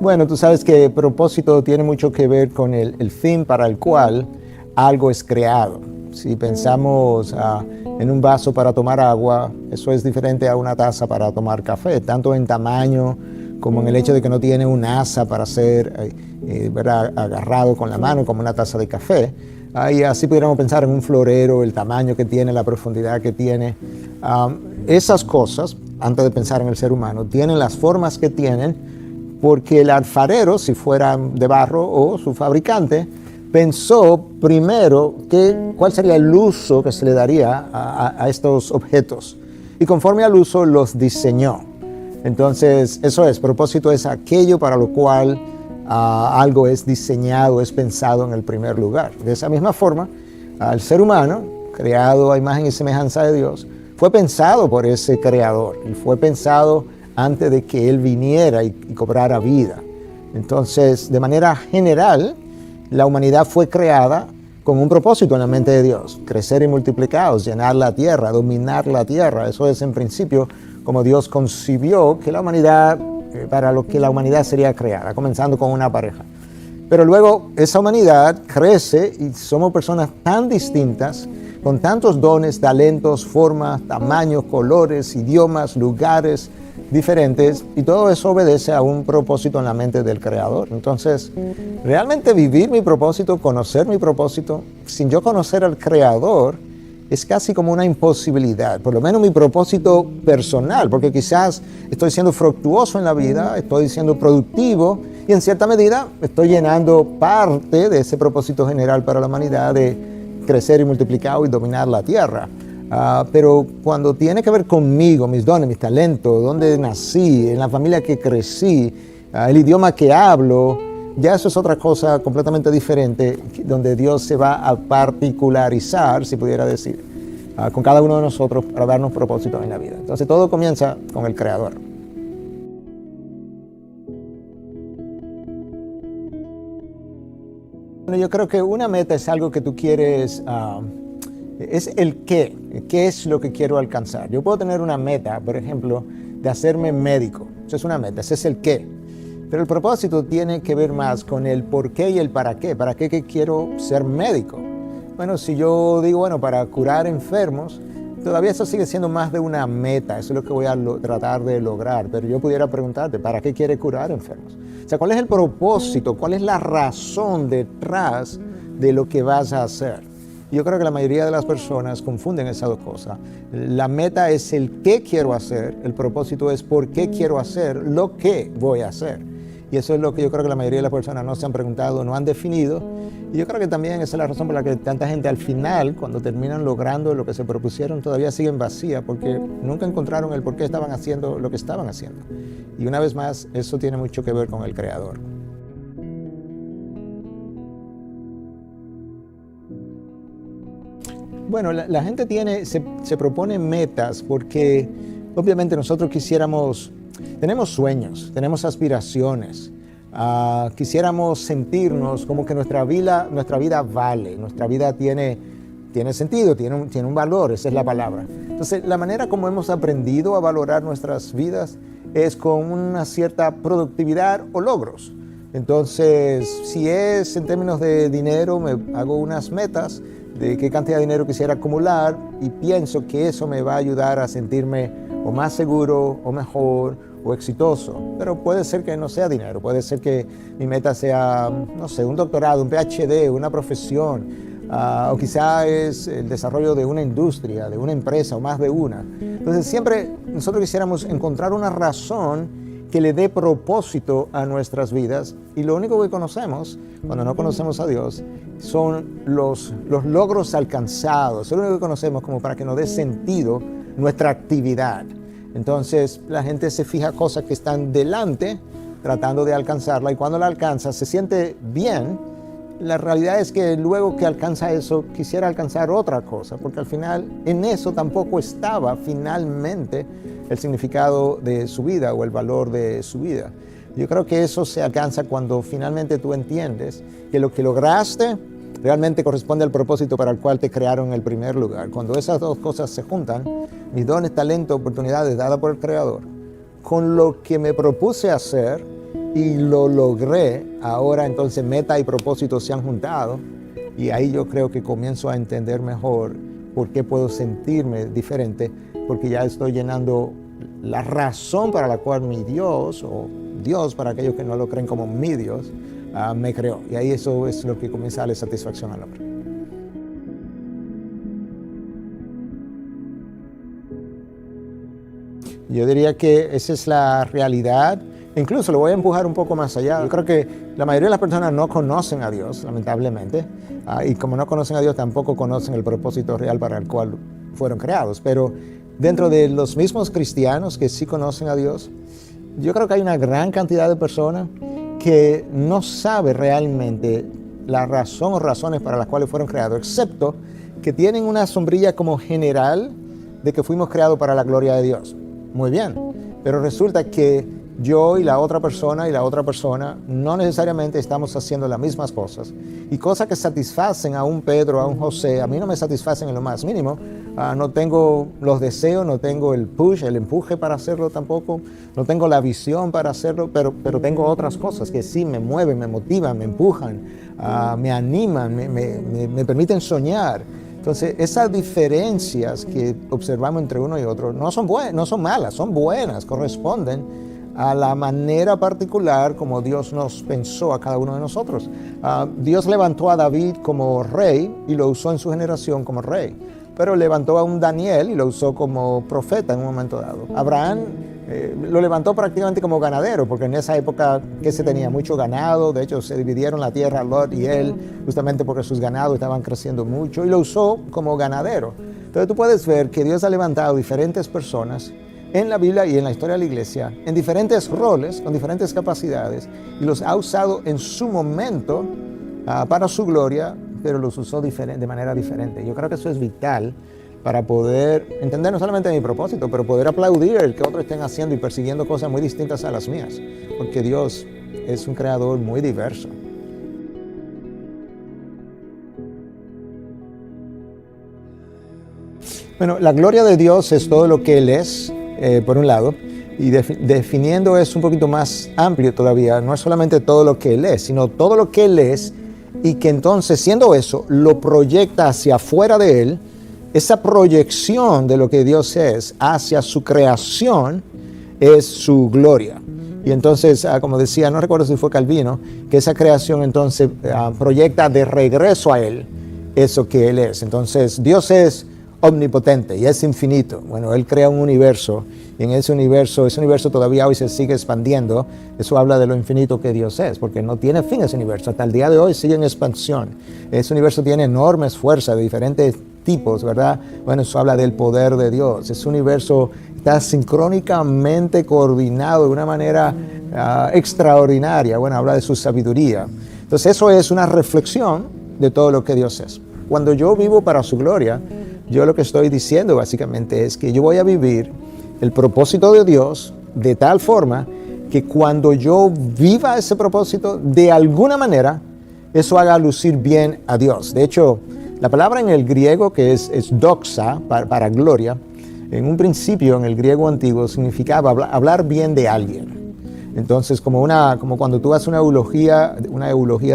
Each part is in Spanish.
Bueno, tú sabes que propósito tiene mucho que ver con el fin para el cual algo es creado. Si pensamos en un vaso para tomar agua, eso es diferente a una taza para tomar café, tanto en tamaño como en el hecho de que no tiene un asa para ser agarrado con la mano como una taza de café. Y así pudiéramos pensar en un florero, el tamaño que tiene, la profundidad que tiene. Esas cosas, antes de pensar en el ser humano, tienen las formas que tienen porque el alfarero, si fuera de barro, o su fabricante, pensó primero cuál sería el uso que se le daría a estos objetos. Y conforme al uso, los diseñó. Entonces, eso es, propósito es aquello para lo cual algo es diseñado, es pensado en el primer lugar. De esa misma forma, el ser humano, creado a imagen y semejanza de Dios, fue pensado por ese creador y fue pensado antes de que Él viniera y cobrara vida. Entonces, de manera general, la humanidad fue creada con un propósito en la mente de Dios: crecer y multiplicaros, llenar la tierra, dominar la tierra. Eso es en principio como Dios concibió que la humanidad, para lo que la humanidad sería creada, comenzando con una pareja. Pero luego esa humanidad crece y somos personas tan distintas, con tantos dones, talentos, formas, tamaños, colores, idiomas, lugares diferentes, y todo eso obedece a un propósito en la mente del Creador. Entonces, realmente vivir mi propósito, conocer mi propósito, sin yo conocer al Creador, es casi como una imposibilidad. Por lo menos mi propósito personal, porque quizás estoy siendo fructuoso en la vida, estoy siendo productivo, y en cierta medida estoy llenando parte de ese propósito general para la humanidad de crecer y multiplicar y dominar la tierra. Pero cuando tiene que ver conmigo, mis dones, mis talentos, dónde nací, en la familia que crecí, el idioma que hablo, ya eso es otra cosa completamente diferente, donde Dios se va a particularizar, si pudiera decir, con cada uno de nosotros para darnos propósitos en la vida. Entonces todo comienza con el Creador. Bueno, yo creo que una meta es algo que tú quieres, es el qué es lo que quiero alcanzar. Yo puedo tener una meta, por ejemplo, de hacerme médico. Eso es una meta, ese es el qué. Pero el propósito tiene que ver más con el por qué y el para qué. ¿Para qué quiero ser médico? Bueno, si yo digo, bueno, para curar enfermos, todavía eso sigue siendo más de una meta. Eso es lo que voy a tratar de lograr. Pero yo pudiera preguntarte, ¿para qué quiere curar enfermos? O sea, ¿cuál es el propósito? ¿Cuál es la razón detrás de lo que vas a hacer? Yo creo que la mayoría de las personas confunden esas dos cosas. La meta es el qué quiero hacer, el propósito es por qué quiero hacer lo que voy a hacer. Y eso es lo que yo creo que la mayoría de las personas no se han preguntado, no han definido. Y yo creo que también esa es la razón por la que tanta gente al final, cuando terminan logrando lo que se propusieron, todavía siguen vacía, porque nunca encontraron el por qué estaban haciendo lo que estaban haciendo. Y una vez más, eso tiene mucho que ver con el Creador. Bueno, la gente se propone metas porque obviamente nosotros tenemos sueños, tenemos aspiraciones, quisiéramos sentirnos como que nuestra vida vale, nuestra vida tiene sentido, tiene un valor, esa es la palabra. Entonces, la manera como hemos aprendido a valorar nuestras vidas es con una cierta productividad o logros. Entonces, si es en términos de dinero, me hago unas metas de qué cantidad de dinero quisiera acumular y pienso que eso me va a ayudar a sentirme o más seguro o mejor o exitoso. Pero puede ser que no sea dinero, puede ser que mi meta sea, no sé, un doctorado, un PhD, una profesión, o quizá es el desarrollo de una industria, de una empresa o más de una. Entonces siempre nosotros quisiéramos encontrar una razón que le dé propósito a nuestras vidas, y lo único que conocemos cuando no conocemos a Dios son los logros alcanzados, es lo único que conocemos como para que nos dé sentido nuestra actividad. Entonces la gente se fija cosas que están delante tratando de alcanzarla, y cuando la alcanza se siente bien. La realidad es que luego que alcanza eso quisiera alcanzar otra cosa, porque al final en eso tampoco estaba finalmente el significado de su vida o el valor de su vida. Yo creo que eso se alcanza cuando finalmente tú entiendes que lo que lograste realmente corresponde al propósito para el cual te crearon en el primer lugar. Cuando esas dos cosas se juntan, mis dones, talentos, oportunidades dadas por el Creador, con lo que me propuse hacer y lo logré, ahora entonces meta y propósito se han juntado, y ahí yo creo que comienzo a entender mejor por qué puedo sentirme diferente, porque ya estoy llenando la razón para la cual mi Dios, o Dios para aquellos que no lo creen como mi Dios, me creó. Y ahí eso es lo que comienza a darle satisfacción al hombre. Yo diría que esa es la realidad. Incluso lo voy a empujar un poco más allá. Yo creo que la mayoría de las personas no conocen a Dios, lamentablemente, y como no conocen a Dios, tampoco conocen el propósito real para el cual fueron creados. Pero dentro de los mismos cristianos que sí conocen a Dios, yo creo que hay una gran cantidad de personas que no sabe realmente la razón o razones para las cuales fueron creados, excepto que tienen una sombrilla como general de que fuimos creados para la gloria de Dios. Muy bien, pero resulta que yo y la otra persona no necesariamente estamos haciendo las mismas cosas, y cosas que satisfacen a un Pedro, a un José, a mí no me satisfacen en lo más mínimo. No tengo los deseos, no tengo el push, el empuje para hacerlo tampoco, no tengo la visión para hacerlo, pero tengo otras cosas que sí me mueven, me motivan, me empujan, me animan, me permiten soñar. Entonces, esas diferencias que observamos entre uno y otro no son malas, son buenas, corresponden a la manera particular como Dios nos pensó a cada uno de nosotros. Dios levantó a David como rey y lo usó en su generación como rey, pero levantó a un Daniel y lo usó como profeta en un momento dado. Abraham lo levantó prácticamente como ganadero, porque en esa época que se tenía mucho ganado. De hecho se dividieron la tierra Lot y él, justamente porque sus ganados estaban creciendo mucho, y lo usó como ganadero. Entonces tú puedes ver que Dios ha levantado diferentes personas en la Biblia y en la historia de la iglesia, en diferentes roles, con diferentes capacidades, y los ha usado en su momento para su gloria, pero los usó de manera diferente. Yo creo que eso es vital para poder entender no solamente mi propósito, pero poder aplaudir el que otros estén haciendo y persiguiendo cosas muy distintas a las mías, porque Dios es un creador muy diverso. Bueno, la gloria de Dios es todo lo que Él es, por un lado, y definiendo es un poquito más amplio todavía. No es solamente todo lo que Él es, sino todo lo que Él es, y que entonces, siendo eso, lo proyecta hacia afuera de Él. Esa proyección de lo que Dios es hacia su creación es su gloria. Y entonces, como decía, no recuerdo si fue Calvino, que esa creación entonces proyecta de regreso a Él eso que Él es. Entonces, Dios es omnipotente y es infinito. Bueno, Él crea un universo, y en ese universo todavía hoy se sigue expandiendo. Eso habla de lo infinito que Dios es, porque no tiene fin ese universo. Hasta el día de hoy sigue en expansión. Ese universo tiene enormes fuerzas de diferentes tipos, ¿verdad? Bueno, eso habla del poder de Dios. Ese universo está sincrónicamente coordinado de una manera extraordinaria. Bueno, habla de su sabiduría. Entonces, eso es una reflexión de todo lo que Dios es. Cuando yo vivo para su gloria, yo lo que estoy diciendo básicamente es que yo voy a vivir el propósito de Dios de tal forma que cuando yo viva ese propósito, de alguna manera, eso haga lucir bien a Dios. De hecho, la palabra en el griego que es doxa, para gloria, en un principio en el griego antiguo significaba hablar bien de alguien. Entonces, como cuando tú haces una eulogía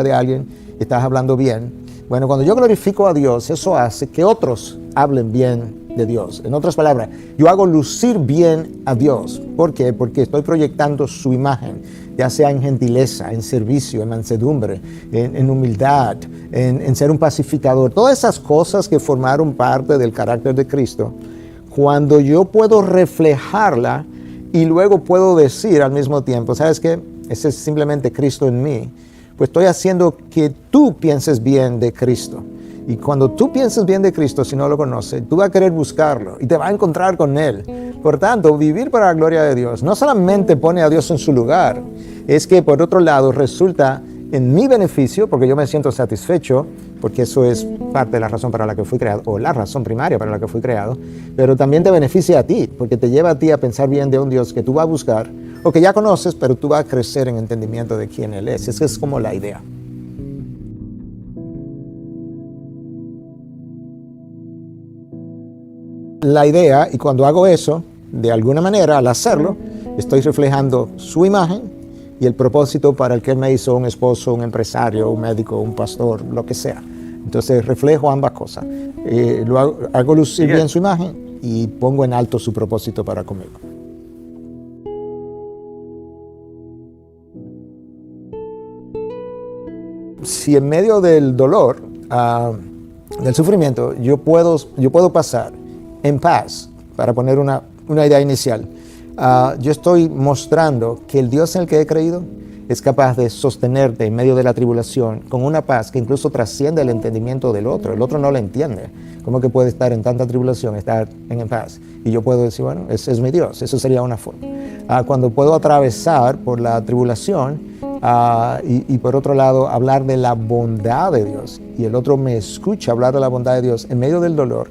de alguien, estás hablando bien. Bueno, cuando yo glorifico a Dios, eso hace que otros hablen bien de Dios. En otras palabras, yo hago lucir bien a Dios. ¿Por qué? Porque estoy proyectando su imagen, ya sea en gentileza, en servicio, en mansedumbre, en humildad, en ser un pacificador. Todas esas cosas que formaron parte del carácter de Cristo, cuando yo puedo reflejarla y luego puedo decir al mismo tiempo, ¿sabes qué? Ese es simplemente Cristo en mí. Pues estoy haciendo que tú pienses bien de Cristo. Y cuando tú pienses bien de Cristo, si no lo conoces, tú vas a querer buscarlo y te vas a encontrar con Él. Por tanto, vivir para la gloria de Dios no solamente pone a Dios en su lugar, es que por otro lado resulta en mi beneficio, porque yo me siento satisfecho, porque eso es parte de la razón para la que fui creado, o la razón primaria para la que fui creado, pero también te beneficia a ti, porque te lleva a ti a pensar bien de un Dios que tú vas a buscar, o que ya conoces, pero tú vas a crecer en entendimiento de quién Él es. Esa es como la idea. La idea, y cuando hago eso, de alguna manera, al hacerlo, estoy reflejando su imagen y el propósito para el que Él me hizo un esposo, un empresario, un médico, un pastor, lo que sea. Entonces reflejo ambas cosas. Hago lucir bien su imagen y pongo en alto su propósito para conmigo. Si en medio del dolor, del sufrimiento, yo puedo pasar en paz, para poner una idea inicial, yo estoy mostrando que el Dios en el que he creído es capaz de sostenerte en medio de la tribulación con una paz que incluso trasciende el entendimiento del otro. El otro no lo entiende. ¿Cómo que puede estar en tanta tribulación, estar en paz? Y yo puedo decir, bueno, ese es mi Dios. Eso sería una forma. Cuando puedo atravesar por la tribulación y por otro lado hablar de la bondad de Dios y el otro me escucha hablar de la bondad de Dios en medio del dolor,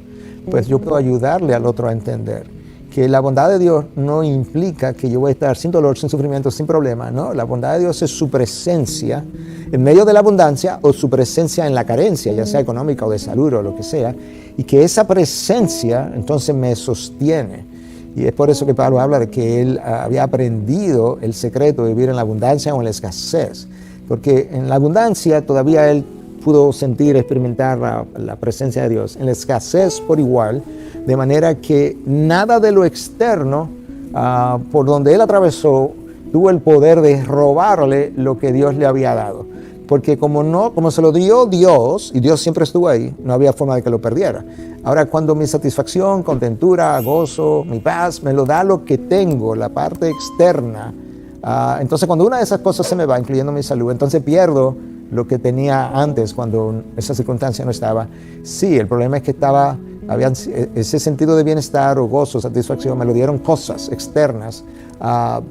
pues yo puedo ayudarle al otro a entender que la bondad de Dios no implica que yo voy a estar sin dolor, sin sufrimiento, sin problema, ¿no? La bondad de Dios es su presencia en medio de la abundancia o su presencia en la carencia, ya sea económica o de salud o lo que sea, y que esa presencia entonces me sostiene. Y es por eso que Pablo habla de que él había aprendido el secreto de vivir en la abundancia o en la escasez, porque en la abundancia todavía él pudo sentir, experimentar la presencia de Dios, en la escasez por igual, de manera que nada de lo externo por donde él atravesó tuvo el poder de robarle lo que Dios le había dado. Porque como se lo dio Dios, y Dios siempre estuvo ahí, no había forma de que lo perdiera. Ahora, cuando mi satisfacción, contentura, gozo, mi paz, me lo da lo que tengo, la parte externa, entonces cuando una de esas cosas se me va, incluyendo mi salud, entonces pierdo lo que tenía antes cuando esa circunstancia no estaba. Sí, el problema es que había ese sentido de bienestar o gozo, satisfacción, me lo dieron cosas externas,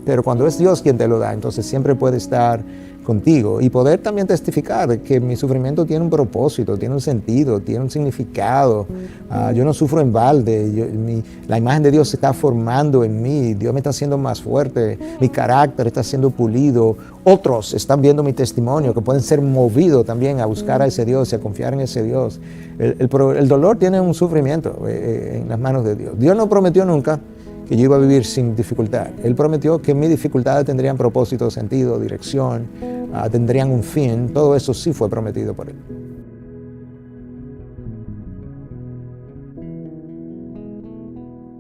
pero cuando es Dios quien te lo da, entonces siempre puede estar contigo y poder también testificar de que mi sufrimiento tiene un propósito, tiene un sentido, tiene un significado. Yo no sufro en balde, la imagen de Dios se está formando en mí, Dios me está haciendo más fuerte, mi carácter está siendo pulido, otros están viendo mi testimonio que pueden ser movidos también a buscar a ese Dios y a confiar en ese Dios. El dolor tiene un sufrimiento en las manos de Dios. Dios no prometió nunca que yo iba a vivir sin dificultad. Él prometió que mis dificultades tendrían propósito, sentido, dirección, tendrían un fin. Todo eso sí fue prometido por Él.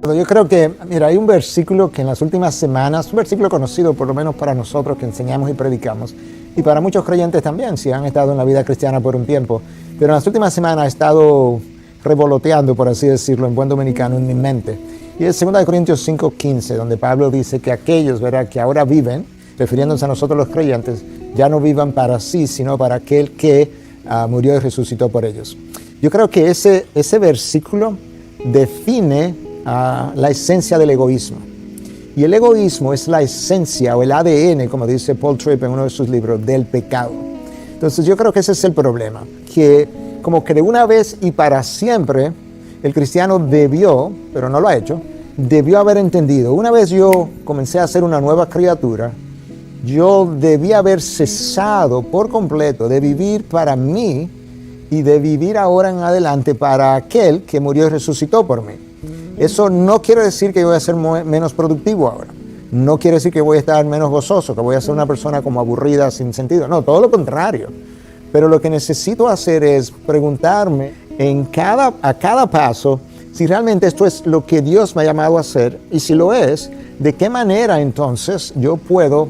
Yo creo que, mira, hay un versículo que en las últimas semanas, un versículo conocido por lo menos para nosotros que enseñamos y predicamos, y para muchos creyentes también, si han estado en la vida cristiana por un tiempo, pero en las últimas semanas ha estado revoloteando, por así decirlo, en buen dominicano, en mi mente. Y es 2 Corintios 5:15, donde Pablo dice que aquellos, ¿verdad?, que ahora viven, refiriéndose a nosotros los creyentes, ya no vivan para sí, sino para aquel que murió y resucitó por ellos. Yo creo que ese versículo define la esencia del egoísmo. Y el egoísmo es la esencia o el ADN, como dice Paul Tripp en uno de sus libros, del pecado. Entonces yo creo que ese es el problema, que como que de una vez y para siempre el cristiano debió, pero no lo ha hecho, debió haber entendido. Una vez yo comencé a ser una nueva criatura, yo debía haber cesado por completo de vivir para mí y de vivir ahora en adelante para aquel que murió y resucitó por mí. Eso no quiere decir que yo voy a ser menos productivo ahora. No quiere decir que voy a estar menos gozoso, que voy a ser una persona como aburrida, sin sentido. No, todo lo contrario. Pero lo que necesito hacer es preguntarme a cada paso si realmente esto es lo que Dios me ha llamado a hacer, y si lo es, de qué manera entonces yo puedo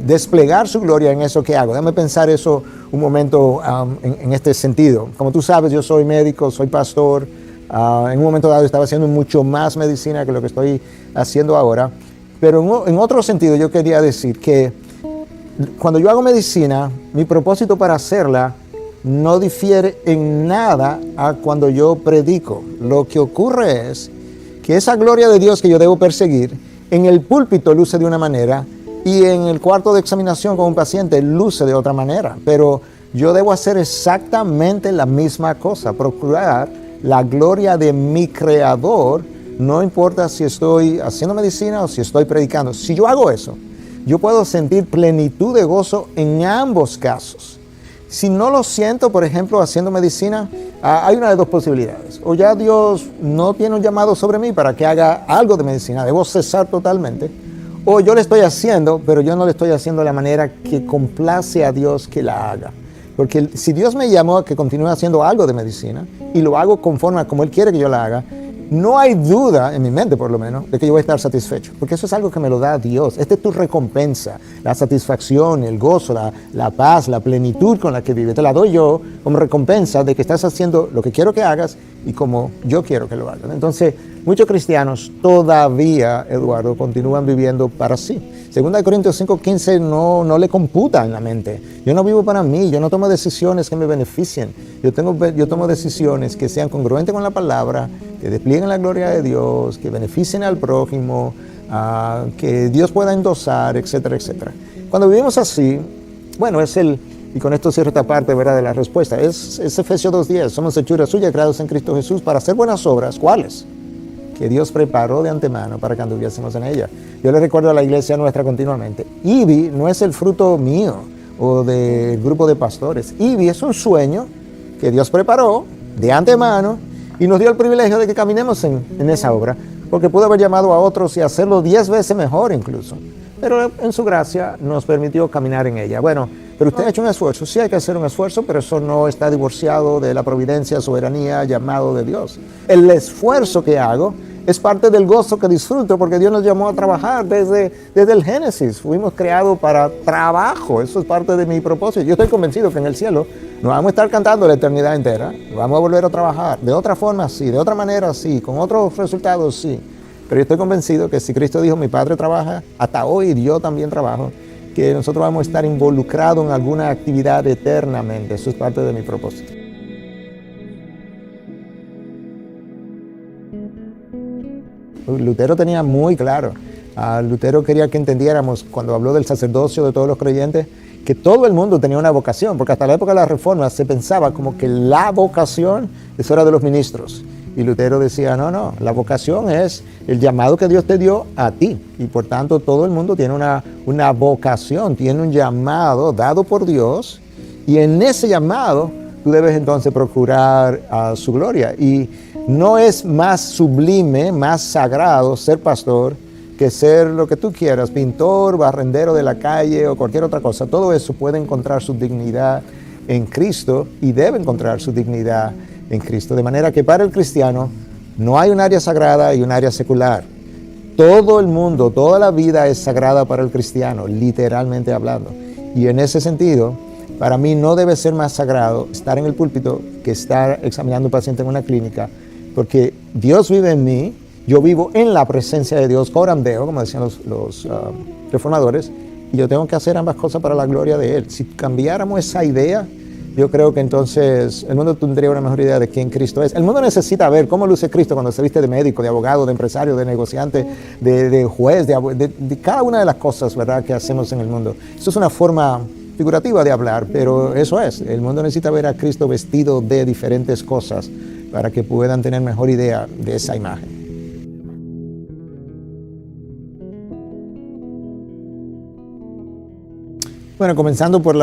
desplegar su gloria en eso que hago. Déjame pensar eso un momento en este sentido. Como tú sabes, yo soy médico, soy pastor. En un momento dado estaba haciendo mucho más medicina que lo que estoy haciendo ahora, pero en otro sentido yo quería decir que cuando yo hago medicina, mi propósito para hacerla no difiere en nada a cuando yo predico. Lo que ocurre es que esa gloria de Dios que yo debo perseguir, en el púlpito luce de una manera y en el cuarto de examinación con un paciente luce de otra manera, pero yo debo hacer exactamente la misma cosa, procurar la gloria de mi Creador, no importa si estoy haciendo medicina o si estoy predicando. Si yo hago eso, yo puedo sentir plenitud de gozo en ambos casos. Si no lo siento, por ejemplo, haciendo medicina, hay una de dos posibilidades. O ya Dios no tiene un llamado sobre mí para que haga algo de medicina, debo cesar totalmente. O yo le estoy haciendo, pero yo no le estoy haciendo de la manera que complace a Dios que la haga. Porque si Dios me llamó a que continúe haciendo algo de medicina y lo hago conforme a como Él quiere que yo la haga, no hay duda, en mi mente por lo menos, de que yo voy a estar satisfecho. Porque eso es algo que me lo da Dios. Esta es tu recompensa, la satisfacción, el gozo, la paz, la plenitud con la que vives. Te la doy yo como recompensa de que estás haciendo lo que quiero que hagas y como yo quiero que lo hagas. Entonces, muchos cristianos todavía, Eduardo, continúan viviendo para sí. 2 Corintios 5:15 no le computa en la mente. Yo no vivo para mí, yo no tomo decisiones que me beneficien. Yo tomo decisiones que sean congruentes con la palabra, que desplieguen la gloria de Dios, que beneficien al prójimo, que Dios pueda endosar, etcétera, etcétera. Cuando vivimos así, bueno, y con esto cierro esta parte, ¿verdad?, de la respuesta, es Efesios 2:10, somos hechura suya, creados en Cristo Jesús para hacer buenas obras. ¿Cuáles? Que Dios preparó de antemano para que anduviésemos en ella. Yo le recuerdo a la iglesia nuestra continuamente, IBI no es el fruto mío o del grupo de pastores. IBI es un sueño que Dios preparó de antemano y nos dio el privilegio de que caminemos en esa obra, porque pudo haber llamado a otros y hacerlo 10 veces mejor incluso. Pero en su gracia nos permitió caminar en ella. Bueno, pero usted ha hecho un esfuerzo. Sí hay que hacer un esfuerzo, pero eso no está divorciado de la providencia, soberanía, llamado de Dios. El esfuerzo que hago es parte del gozo que disfruto, porque Dios nos llamó a trabajar desde el Génesis. Fuimos creados para trabajo. Eso es parte de mi propósito. Yo estoy convencido que en el cielo nos vamos a estar cantando la eternidad entera. Vamos a volver a trabajar. De otra forma, sí. De otra manera, sí. Con otros resultados, sí. Pero yo estoy convencido que si Cristo dijo, mi Padre trabaja, hasta hoy yo también trabajo, que nosotros vamos a estar involucrados en alguna actividad eternamente. Eso es parte de mi propósito. Lutero tenía muy claro. Lutero quería que entendiéramos, cuando habló del sacerdocio de todos los creyentes, que todo el mundo tenía una vocación, porque hasta la época de la Reforma se pensaba como que la vocación, eso era de los ministros. Y Lutero decía, no, la vocación es el llamado que Dios te dio a ti. Y por tanto todo el mundo tiene una vocación, tiene un llamado dado por Dios. Y en ese llamado tú debes entonces procurar su gloria. Y no es más sublime, más sagrado ser pastor que ser lo que tú quieras, pintor, barrendero de la calle o cualquier otra cosa. Todo eso puede encontrar su dignidad en Cristo y debe encontrar su dignidad en Cristo. De manera que para el cristiano no hay un área sagrada y un área secular. Todo el mundo, toda la vida es sagrada para el cristiano, literalmente hablando. Y en ese sentido, para mí no debe ser más sagrado estar en el púlpito que estar examinando un paciente en una clínica, porque Dios vive en mí, yo vivo en la presencia de Dios, coram Deo, como decían los reformadores, y yo tengo que hacer ambas cosas para la gloria de Él. Si cambiáramos esa idea, yo creo que entonces el mundo tendría una mejor idea de quién Cristo es. El mundo necesita ver cómo luce Cristo cuando se viste de médico, de abogado, de empresario, de negociante, de juez, de cada una de las cosas, ¿verdad?, que hacemos en el mundo. Eso es una forma figurativa de hablar, pero eso es. El mundo necesita ver a Cristo vestido de diferentes cosas para que puedan tener mejor idea de esa imagen. Bueno, comenzando por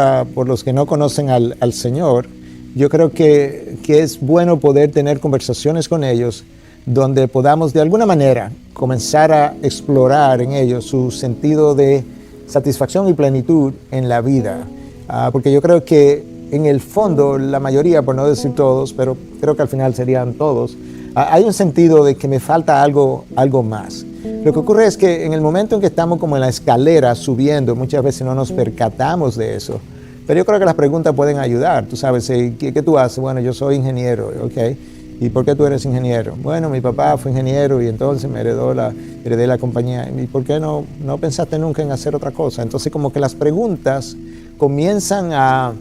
los que no conocen al Señor, yo creo que es bueno poder tener conversaciones con ellos donde podamos de alguna manera comenzar a explorar en ellos su sentido de satisfacción y plenitud en la vida. Porque yo creo que en el fondo, la mayoría, por no decir todos, pero creo que al final serían todos, hay un sentido de que me falta algo más. Lo que ocurre es que en el momento en que estamos como en la escalera subiendo, muchas veces no nos percatamos de eso. Pero yo creo que las preguntas pueden ayudar. Tú sabes, ¿qué tú haces? Bueno, yo soy ingeniero, ¿ok? ¿Y por qué tú eres ingeniero? Bueno, mi papá fue ingeniero y entonces me heredé la compañía. ¿Y por qué no pensaste nunca en hacer otra cosa? Entonces como que las preguntas comienzan a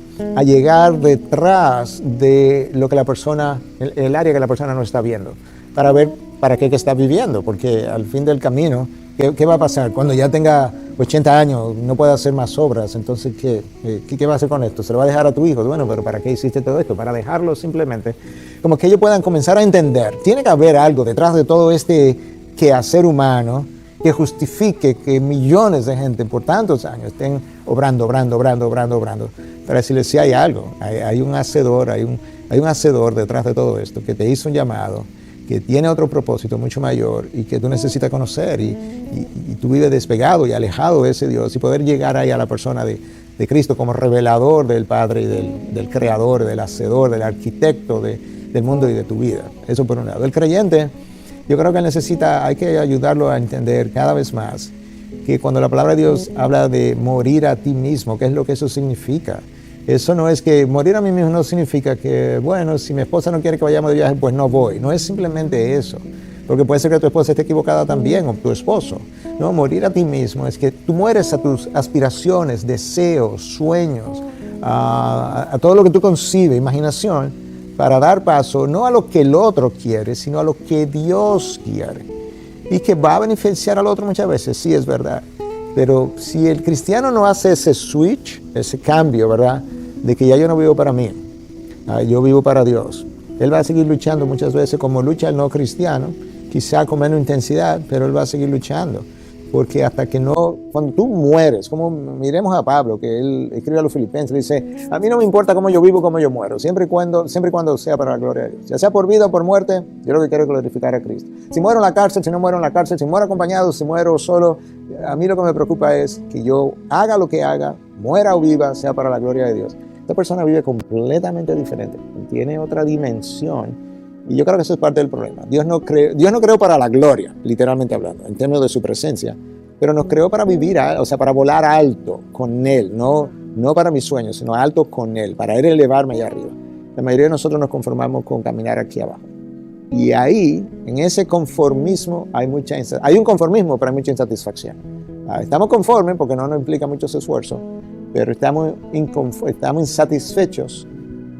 llegar detrás de lo que la persona, el área que la persona no está viendo, para ver para qué está viviendo, porque al fin del camino, ¿qué va a pasar? Cuando ya tenga 80 años, no pueda hacer más obras, entonces, ¿qué va a hacer con esto? ¿Se lo va a dejar a tu hijo? Bueno, pero ¿para qué hiciste todo esto? Para dejarlo simplemente, como que ellos puedan comenzar a entender. Tiene que haber algo detrás de todo este quehacer humano que justifique que millones de gente por tantos años estén obrando, para decirle si hay algo, hay un hacedor, hay un hacedor detrás de todo esto que te hizo un llamado, que tiene otro propósito mucho mayor y que tú necesitas conocer y tú vives despegado y alejado de ese Dios y poder llegar ahí a la persona de Cristo como revelador del Padre y del Creador, del Hacedor, del Arquitecto del mundo y de tu vida. Eso por un lado. El creyente, yo creo que hay que ayudarlo a entender cada vez más que cuando la palabra de Dios habla de morir a ti mismo, ¿qué es lo que eso significa? Eso no es que morir a mí mismo no significa que, bueno, si mi esposa no quiere que vayamos de viaje, pues no voy. No es simplemente eso. Porque puede ser que tu esposa esté equivocada también, o tu esposo. No, morir a ti mismo es que tú mueres a tus aspiraciones, deseos, sueños, a todo lo que tú concibes, imaginación, para dar paso no a lo que el otro quiere, sino a lo que Dios quiere. Y que va a beneficiar al otro muchas veces, sí, es verdad. Pero si el cristiano no hace ese switch, ese cambio, ¿verdad? De que ya yo no vivo para mí, yo vivo para Dios. Él va a seguir luchando muchas veces como lucha el no cristiano, quizá con menos intensidad, pero él va a seguir luchando. Porque hasta que no, cuando tú mueres, como miremos a Pablo, que él escribe a los Filipenses, dice, a mí no me importa cómo yo vivo, cómo yo muero, siempre y cuando sea para la gloria de Dios. Ya sea por vida o por muerte, yo lo que quiero es glorificar a Cristo. Si muero en la cárcel, si no muero en la cárcel, si muero acompañado, si muero solo, a mí lo que me preocupa es que yo haga lo que haga, muera o viva, sea para la gloria de Dios. Esta persona vive completamente diferente, tiene otra dimensión. Y yo creo que eso es parte del problema. Dios no creó para la gloria, literalmente hablando, en términos de su presencia, pero nos creó para vivir, o sea, para volar alto con Él, no para mis sueños, sino alto con Él, para Él elevarme allá arriba. La mayoría de nosotros nos conformamos con caminar aquí abajo. Y ahí, en ese conformismo, hay un conformismo, pero hay mucha insatisfacción. Estamos conformes porque no nos implica muchos esfuerzos, pero estamos insatisfechos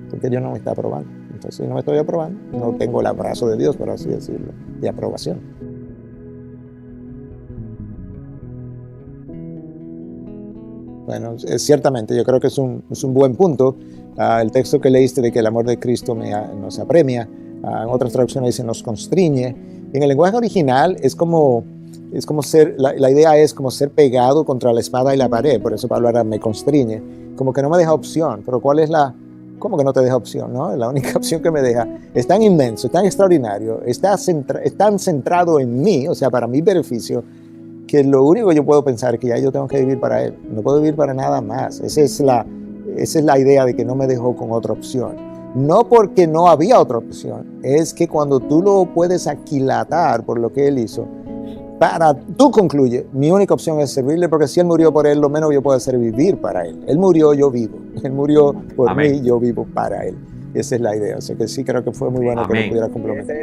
porque Dios no me está aprobando. Entonces, si no me estoy aprobando, no tengo el abrazo de Dios, por así decirlo, de aprobación. Bueno, ciertamente, yo creo que es un buen punto. El texto que leíste de que el amor de Cristo nos apremia, en otras traducciones dice nos constriñe. En el lenguaje original es como ser, la idea es como ser pegado contra la espada y la pared, por eso Pablo ahora me constriñe, como que no me deja opción, pero ¿cuál es ¿cómo que no te deja opción? ¿No? La única opción que me deja es tan inmenso, es tan extraordinario, es tan centrado en mí, o sea, para mi beneficio, que lo único que yo puedo pensar es que ya yo tengo que vivir para Él. No puedo vivir para nada más. Esa es la idea de que no me dejó con otra opción. No porque no había otra opción, es que cuando tú lo puedes aquilatar por lo que Él hizo, tú concluyes, mi única opción es servirle, porque si Él murió por Él, lo menos que yo puedo hacer es vivir para Él. Él murió, yo vivo. Él murió por Amén. mí, yo vivo para Él. Esa es la idea. O sea que sí creo que fue muy bueno que lo pudiera complementar.